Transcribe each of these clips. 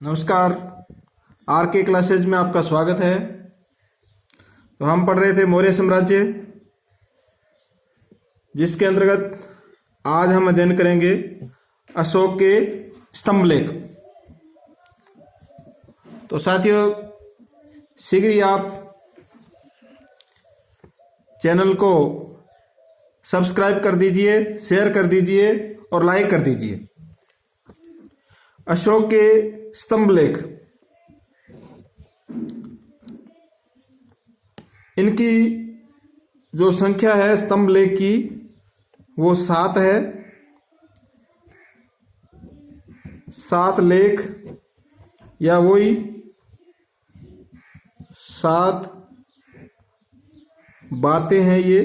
नमस्कार। आर के क्लासेज में आपका स्वागत है। तो हम पढ़ रहे थे मौर्य साम्राज्य, जिसके अंतर्गत आज हम अध्ययन करेंगे अशोक के स्तंभ लेख। तो साथियों, शीघ्र ही आप चैनल को सब्सक्राइब कर दीजिए, शेयर कर दीजिए और लाइक कर दीजिए। अशोक के स्तंभ लेख, इनकी जो संख्या है स्तंभ लेख की वो 7 है। 7 लेख या वही 7 बातें हैं ये,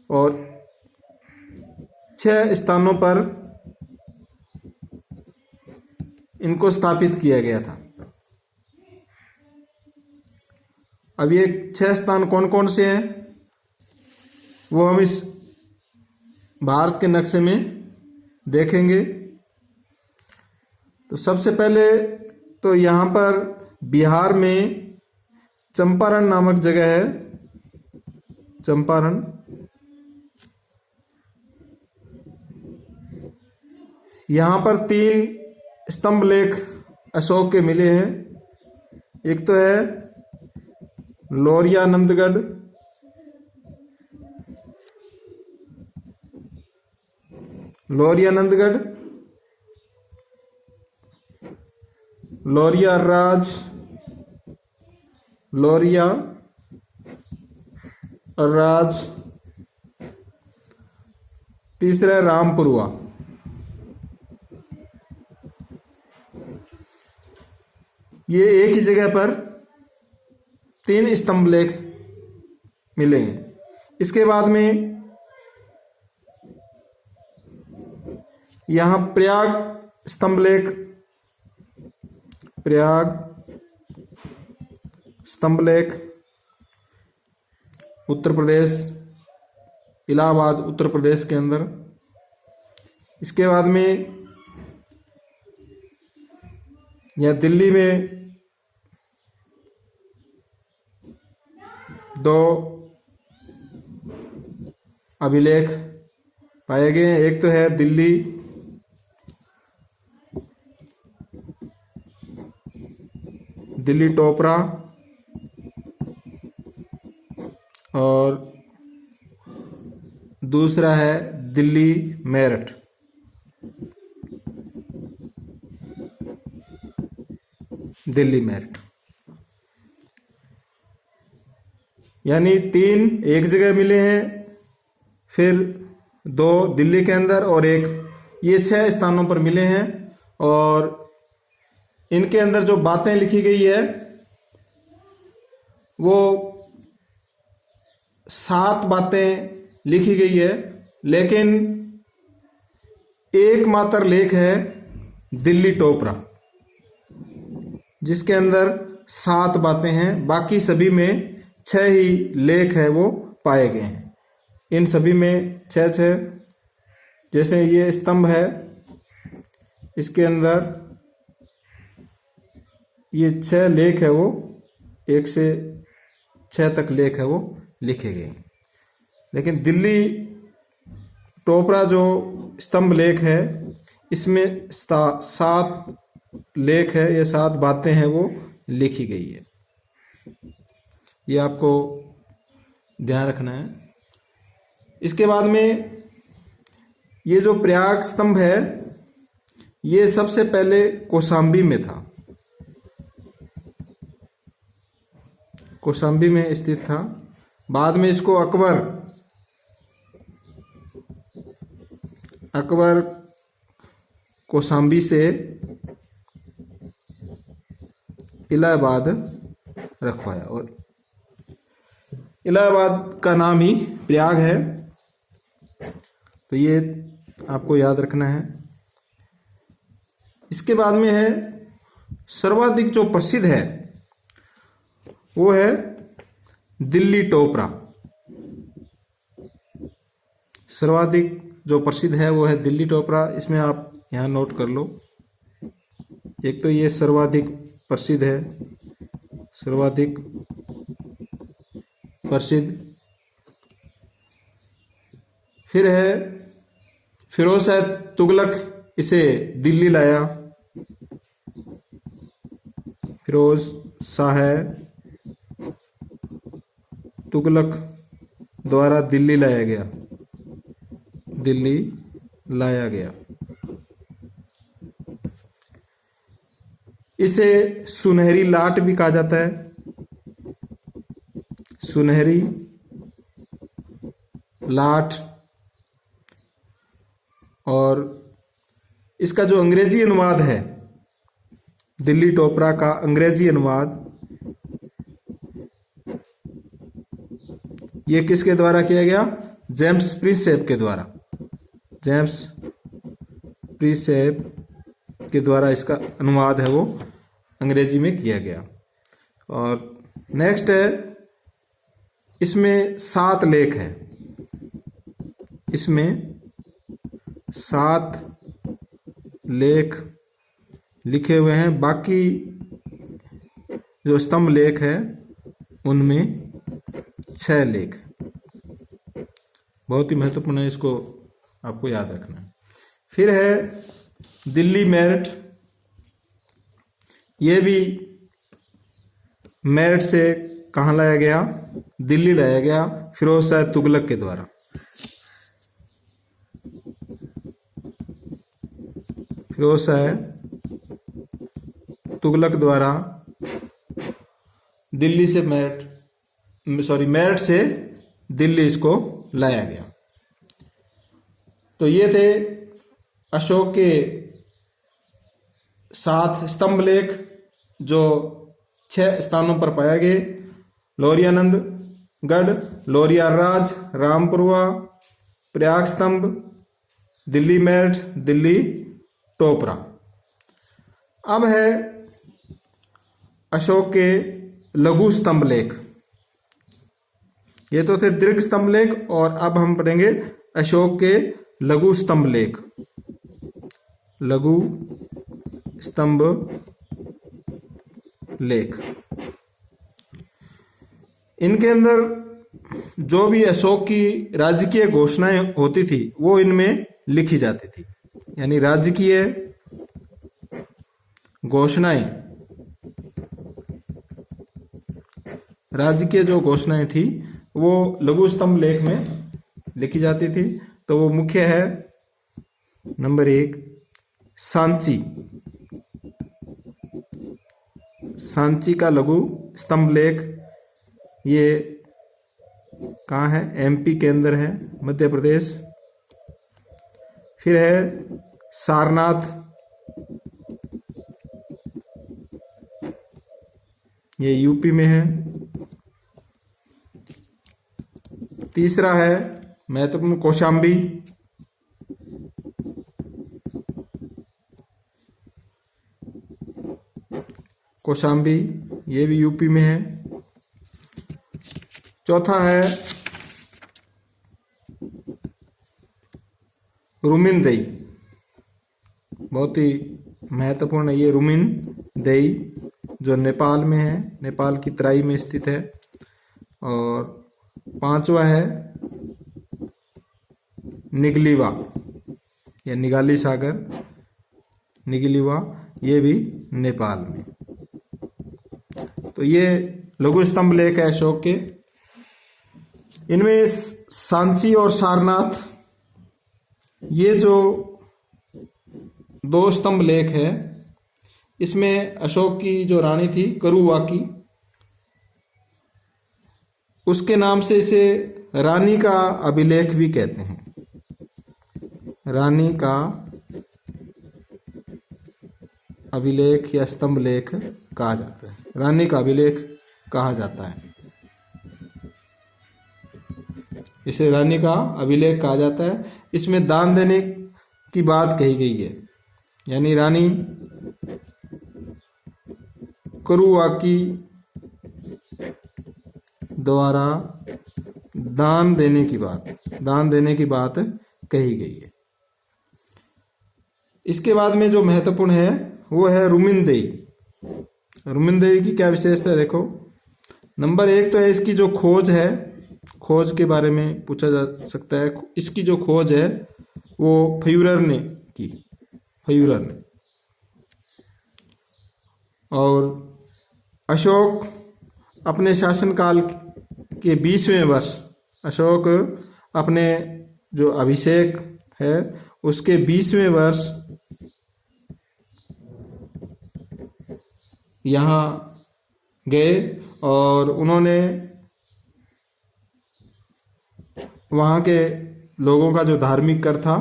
और 6 स्थानों पर इनको स्थापित किया गया था। अब ये 6 स्थान कौन कौन से हैं वो हम इस भारत के नक्शे में देखेंगे। तो सबसे पहले तो यहाँ पर बिहार में चंपारण नामक जगह है। चंपारण, यहाँ पर 3 स्तंभ लेख अशोक के मिले हैं। एक तो है लौरियानंदगढ़, लौरियानंदगढ़, लौरिया राज, लौरिया राज, तीसरा है रामपुरवा। ये एक ही जगह पर 3 स्तंभ लेख मिलेंगे। इसके बाद में यहां प्रयाग स्तंभ लेख, प्रयाग स्तंभ लेख उत्तर प्रदेश, इलाहाबाद उत्तर प्रदेश के अंदर। इसके बाद में यह दिल्ली में 2 अभिलेख पाए गए हैं। एक तो है दिल्ली टोपरा, और दूसरा है दिल्ली मेरठ। दिल्ली मेरठ, यानी 3 एक जगह मिले हैं, फिर 2 दिल्ली के अंदर और एक, ये 6 स्थानों पर मिले हैं। और इनके अंदर जो बातें लिखी गई है वो 7 बातें लिखी गई है, लेकिन एकमात्र लेख है दिल्ली टोपरा, जिसके अंदर 7 बातें हैं। बाकी सभी में 6 ही लेख है वो पाए गए हैं। इन सभी में 6 जैसे ये स्तंभ है, इसके अंदर ये 6 लेख है वो 1 से 6 तक लेख है वो लिखे गए। लेकिन दिल्ली टोपरा जो स्तंभ लेख है, इसमें 7 लेख है, ये 7 बातें हैं वो लिखी गई है। ये आपको ध्यान रखना है। इसके बाद में ये जो प्रयाग स्तंभ है, ये सबसे पहले कौशाम्बी में था, कौशाम्बी में स्थित था। बाद में इसको अकबर कौशाम्बी से इलाहाबाद रखवाया, और इलाहाबाद का नाम ही प्रयाग है। तो ये आपको याद रखना है। इसके बाद में है सर्वाधिक जो प्रसिद्ध है वो है दिल्ली टोपरा। सर्वाधिक जो प्रसिद्ध है वो है दिल्ली टोपरा। इसमें आप यहाँ नोट कर लो। एक तो ये सर्वाधिक प्रसिद्ध है, सर्वाधिक प्रसिद्ध। फिर है फिरोज शाह तुगलक इसे दिल्ली लाया, फिरोज शाह तुगलक द्वारा दिल्ली लाया गया, दिल्ली लाया गया। इसे सुनहरी लाट भी कहा जाता है, सुनहरी लाट। और इसका जो अंग्रेजी अनुवाद है, दिल्ली टोपरा का अंग्रेजी अनुवाद ये किसके द्वारा किया गया? जेम्स प्रिंसेप के द्वारा, जेम्स प्रिंसेप के द्वारा इसका अनुवाद है वो अंग्रेजी में किया गया। और नेक्स्ट है, इसमें 7 लेख है, इसमें 7 लेख लिखे हुए हैं। बाकी जो स्तंभ लेख है उनमें 6 लेख। बहुत ही महत्वपूर्ण है, इसको आपको याद रखना है। फिर है दिल्ली मेरठ, ये भी मेरठ से कहाँ लाया गया? दिल्ली लाया गया फिरोज शाह तुगलक के द्वारा। फिरोज शाह तुगलक द्वारा दिल्ली से मेरठ से दिल्ली इसको लाया गया। तो ये थे अशोक के 7 स्तंभ लेख जो 6 स्थानों पर पाए गए: लौरियानंद गढ़, लौरिया राज, रामपुरवा, प्रयाग स्तंभ, दिल्ली मेरठ, दिल्ली टोपरा। अब है अशोक के लघु स्तंभ लेख। ये तो थे दीर्घ स्तंभ लेख, और अब हम पढ़ेंगे अशोक के लघु स्तंभ लेख। लघु स्तंभ लेख, इनके अंदर जो भी अशोक की राजकीय घोषणाएं होती थी वो इनमें लिखी जाती थी। यानी राजकीय घोषणाएं, राजकीय जो घोषणाएं थी वो लघु स्तंभ लेख में लिखी जाती थी। तो वो मुख्य है, नंबर 1 सांची, सांची का लघु स्तंभ लेख। ये कहाँ है? एमपी के अंदर है, मध्य प्रदेश। फिर है सारनाथ, ये यूपी में है। तीसरा है महत्वपूर्ण कौशाम्बी, कौशाम्बी, ये भी यूपी में है। चौथा है रुमिनदई, बहुत ही महत्वपूर्ण है ये रुमिनदई, जो नेपाल में है, नेपाल की तराई में स्थित है। और 5वां है निगलीवा या निगाली सागर, निगलीवा, ये भी नेपाल में। तो ये लघु स्तंभ लेख है अशोक के। इनमें सांची और सारनाथ, ये जो 2 स्तंभ लेख है, इसमें अशोक की जो रानी थी करुवाकी, उसके नाम से इसे रानी का अभिलेख भी कहते हैं। रानी का अभिलेख या स्तंभ लेख कहा जाता है, रानी का अभिलेख कहा जाता है, इसे रानी का अभिलेख कहा जाता है। इसमें दान देने की बात कही गई है, यानी रानी करुवाकी द्वारा दान देने की बात कही गई है। इसके बाद में जो महत्वपूर्ण है वो है रुमिनदेही। रुमिनदेही की क्या विशेषता है देखो। नंबर 1 तो है इसकी जो खोज है, खोज के बारे में पूछा जा सकता है। इसकी जो खोज है वो फ्यूरर ने की, फ्यूरर ने। और अशोक अपने शासनकाल के 20वें वर्ष, अशोक अपने जो अभिषेक है उसके 20वें वर्ष यहाँ गए और उन्होंने वहाँ के लोगों का जो धार्मिक कर था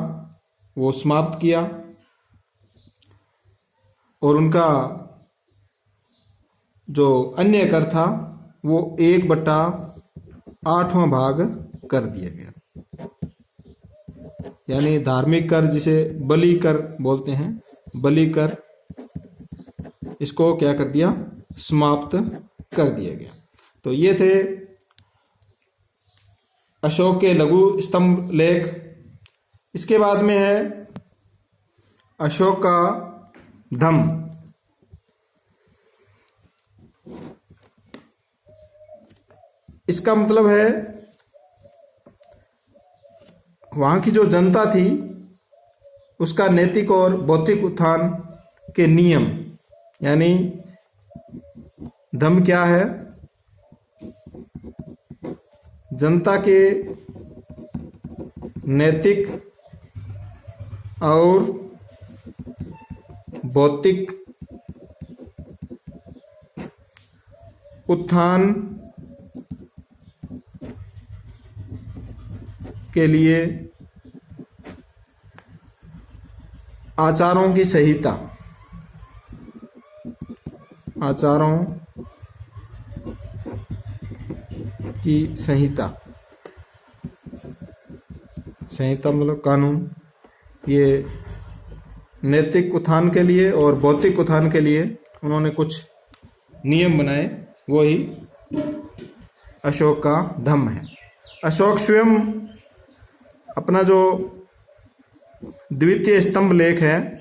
वो समाप्त किया और उनका जो अन्य कर था वो 1/8वां भाग कर दिया गया। यानी धार्मिक कर जिसे बलि कर बोलते हैं, बलि कर, इसको क्या कर दिया, समाप्त कर दिया गया। तो ये थे अशोक के लघु स्तंभ लेख। इसके बाद में है अशोक का धम्म। इसका मतलब है वहां की जो जनता थी उसका नैतिक और बौद्धिक उत्थान के नियम। यानी धम्म क्या है, जनता के नैतिक और बौद्धिक उत्थान के लिए आचारों की संहिता, आचारों की संहिता, संहिता मतलब कानून, ये नैतिक उत्थान के लिए और बौद्धिक उत्थान के लिए उन्होंने कुछ नियम बनाए, वो ही अशोक का धम्म है। अशोक स्वयं अपना जो द्वितीय स्तंभ लेख है,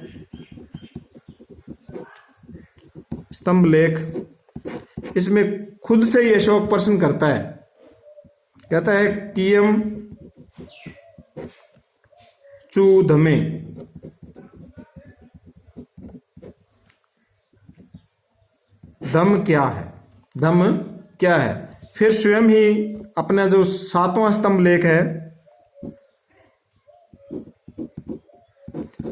स्तंभ लेख, इसमें खुद से ही अशोक प्रश्न करता है, कहता है कियम चू धमे, धम्म क्या है, धम्म क्या है। फिर स्वयं ही अपना जो 7वां स्तंभ लेख है,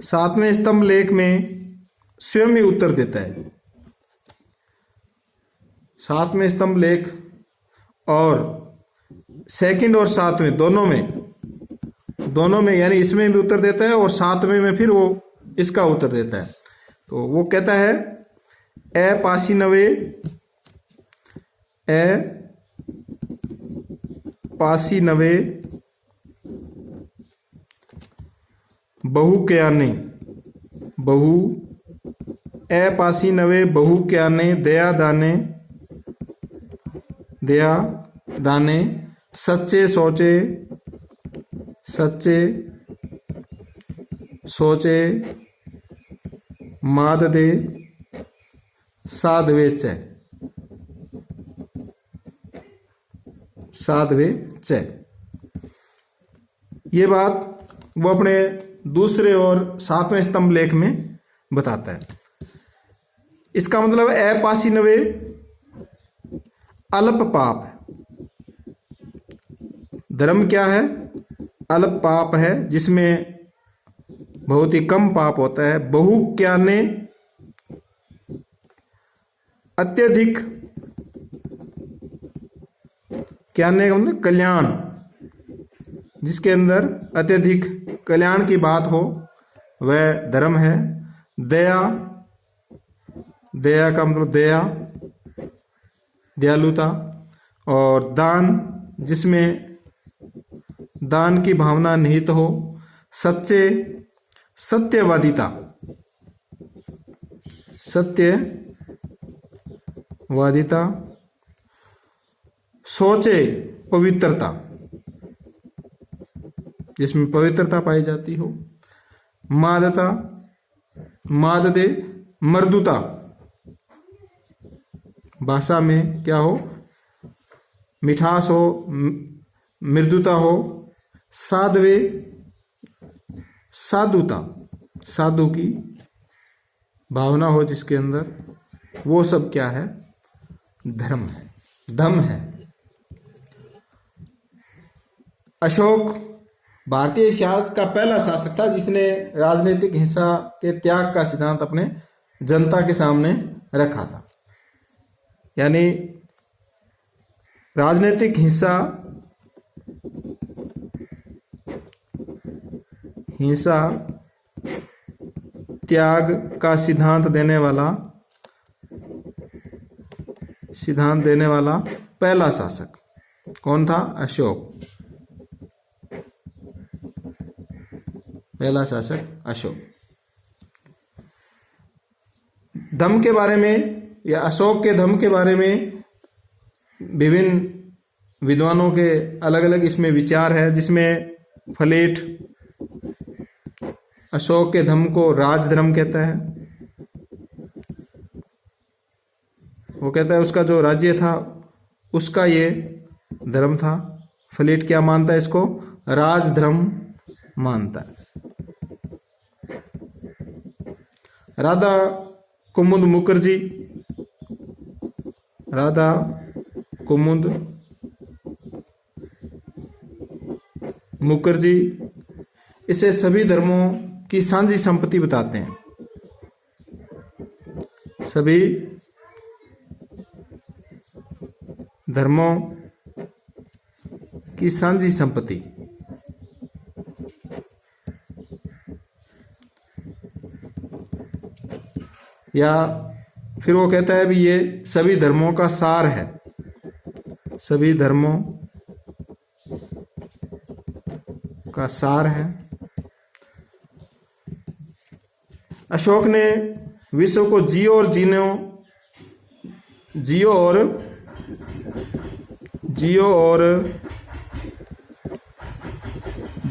7वें स्तंभ लेख में स्वयं ही उत्तर देता है। 7वें स्तंभ लेख और सेकंड और 7वें दोनों में यानी इसमें भी उत्तर देता है और 7वें में फिर वो इसका उत्तर देता है। तो वो कहता है ए पासी नवे, ए पासी नवे बहु क्याने, बहु, ए पासी नवे बहु क्याने दया दाने, दया दाने सच्चे सोचे, सच्चे सोचे माद दे साधवे च, साधवे च। ये बात वो अपने दूसरे और 7वें स्तंभ लेख में बताता है। इसका मतलब ए पासी नवे अल्प पाप है। धर्म क्या है, अल्प पाप है जिसमें बहुत ही कम पाप होता है। बहु क्याने अत्यधिक, क्याने का मतलब कल्याण, जिसके अंदर अत्यधिक कल्याण की बात हो वह धर्म है। दया, दया का मतलब दया, दयालुता। और दान, जिसमें दान की भावना निहित हो। सच्चे, सत्यवादिता, सत्यवादिता। सोचे, पवित्रता, जिसमें पवित्रता पाई जाती हो। मादता, माद दे मृदुता, भाषा में क्या हो, मिठास हो, मृदुता हो, साध्वे, साधुता, साधु की भावना हो जिसके अंदर, वो सब क्या है, धर्म है, धम है। अशोक भारतीय इतिहास का पहला शासक था जिसने राजनीतिक हिंसा के त्याग का सिद्धांत अपने जनता के सामने रखा था। यानी राजनीतिक हिंसा त्याग का सिद्धांत देने वाला पहला शासक कौन था? अशोक। पहला शासक अशोक। धम्म के बारे में या अशोक के धम्म के बारे में विभिन्न विद्वानों के अलग अलग इसमें विचार है, जिसमें फलेट अशोक के धम्म को राजधर्म कहता है। वो कहता है उसका जो राज्य था उसका ये धर्म था। फलेट क्या मानता है? इसको राजधर्म मानता है। राधा कुमुद मुखर्जी, राधा कुमुद मुखर्जी इसे सभी धर्मों की साझी संपत्ति बताते हैं। सभी धर्मों की साझी संपत्ति, या फिर वो कहता है भी ये सभी धर्मों का सार है, सभी धर्मों का सार है। अशोक ने विश्व को जियो और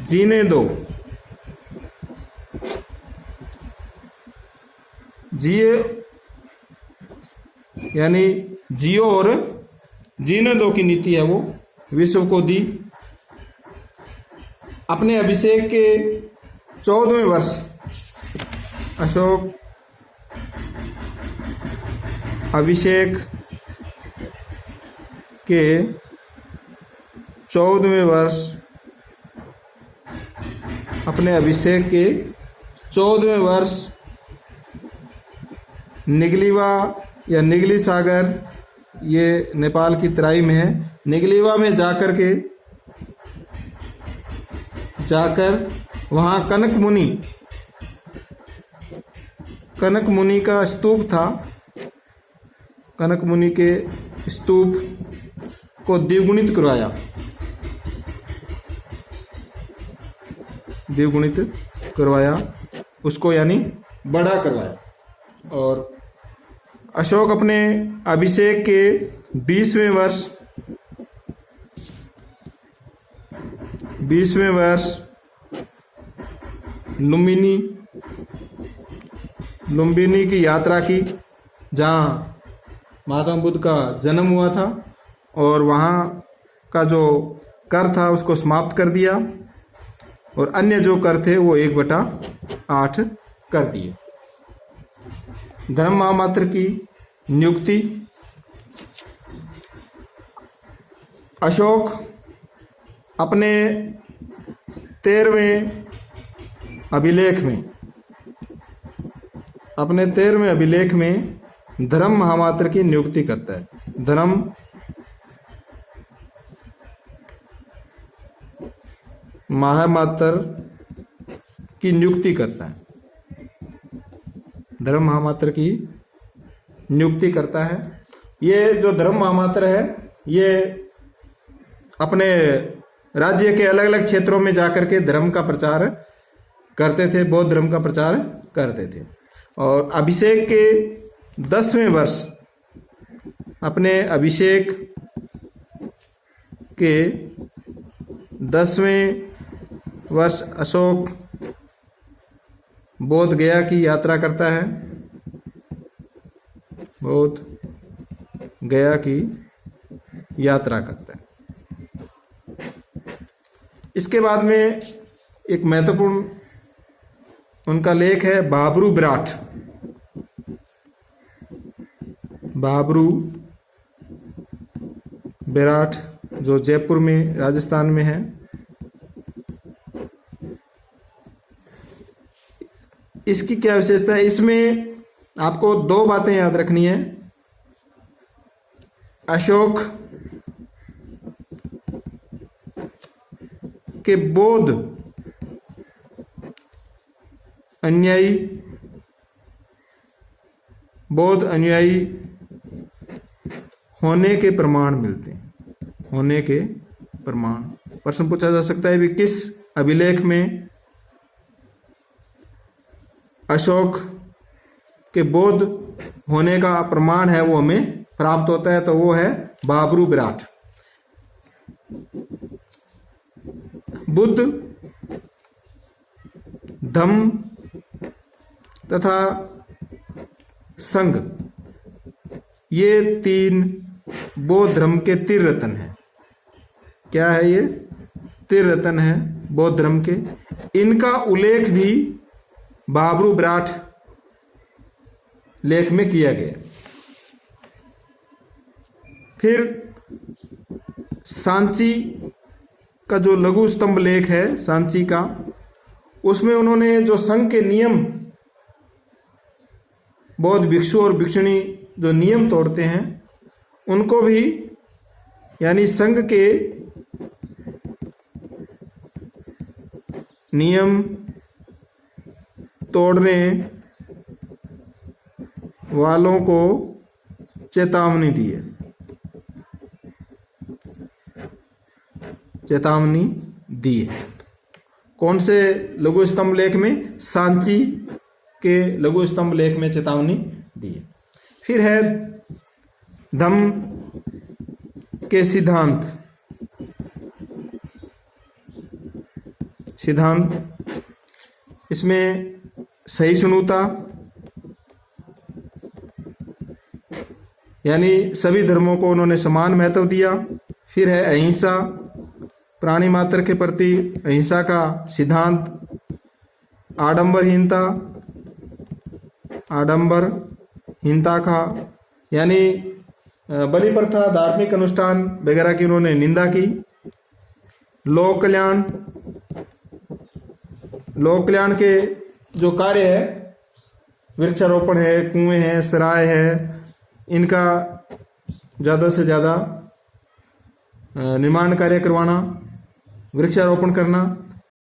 जीने दो, जिए यानी जियो और जीने दो की नीति है वो विश्व को दी। अपने अभिषेक के 14वें वर्ष अशोक अभिषेक के 14वें वर्ष, अपने अभिषेक के 14वें वर्ष निगलीवा या निगली सागर, ये नेपाल की तराई में है, निगलीवा में जाकर वहाँ कनक मुनि का स्तूप था। कनक मुनि के स्तूप को द्विगुणित करवाया, उसको यानी बड़ा करवाया। और अशोक अपने अभिषेक के 20वें वर्ष लुम्बिनी की यात्रा की, जहाँ महात्मा बुद्ध का जन्म हुआ था, और वहाँ का जो कर था उसको समाप्त कर दिया, और अन्य जो कर थे वो 1/8 कर दिए। धर्म महामात्र की नियुक्ति। अशोक अपने 13वें अभिलेख में धर्म महामात्र की नियुक्ति करता है। धर्म महामात्र की नियुक्ति करता है, धर्म महामात्र की नियुक्ति करता है। ये जो धर्म महामात्र है ये अपने राज्य के अलग अलग क्षेत्रों में जाकर के धर्म का प्रचार करते थे, बौद्ध धर्म का प्रचार करते थे। और अभिषेक के 10वें वर्ष, अपने अभिषेक के 10वें वर्ष अशोक बोध गया की यात्रा करता है। बोध गया की यात्रा करता है। इसके बाद में एक महत्वपूर्ण उनका लेख है बाबरू विराट। बाबरू विराट जो जयपुर में राजस्थान में है। इसकी क्या विशेषता है? इसमें आपको दो बातें याद रखनी है। अशोक के बौद्ध अनुयायी होने के प्रमाण मिलते हैं। होने के प्रमाण। प्रश्न पूछा जा सकता है भी किस अभिलेख में अशोक के बौद्ध होने का प्रमाण है वो हमें प्राप्त होता है, तो वो है बाबरू विराट। बुद्ध, धम्म तथा संघ ये तीन बौद्ध धर्म के त्रिरत्न हैं। क्या है ये? त्रिरत्न है बौद्ध धर्म के। इनका उल्लेख भी बाबरू विराट लेख में किया गया। फिर सांची का जो लघु स्तंभ लेख है सांची का, उसमें उन्होंने जो संघ के नियम, बौद्ध भिक्षु और भिक्षुणी जो नियम तोड़ते हैं उनको भी, यानी संघ के नियम तोड़ने वालों को चेतावनी दी है। चेतावनी दी है। कौन से लघु स्तंभ लेख में? सांची के लघु स्तंभ लेख में चेतावनी दी है। फिर है धम्म के सिद्धांत। इसमें सहिष्णुता, यानी सभी धर्मों को उन्होंने समान महत्व दिया। फिर है अहिंसा, प्राणी मात्र के प्रति अहिंसा का सिद्धांत। आडंबरहीनता का, यानी बलि प्रथा, धार्मिक अनुष्ठान वगैरह की उन्होंने निंदा की। लोक कल्याण के जो कार्य है, वृक्षारोपण है, कुएं हैं, सराय है, इनका ज़्यादा से ज़्यादा निर्माण कार्य करवाना, वृक्षारोपण करना।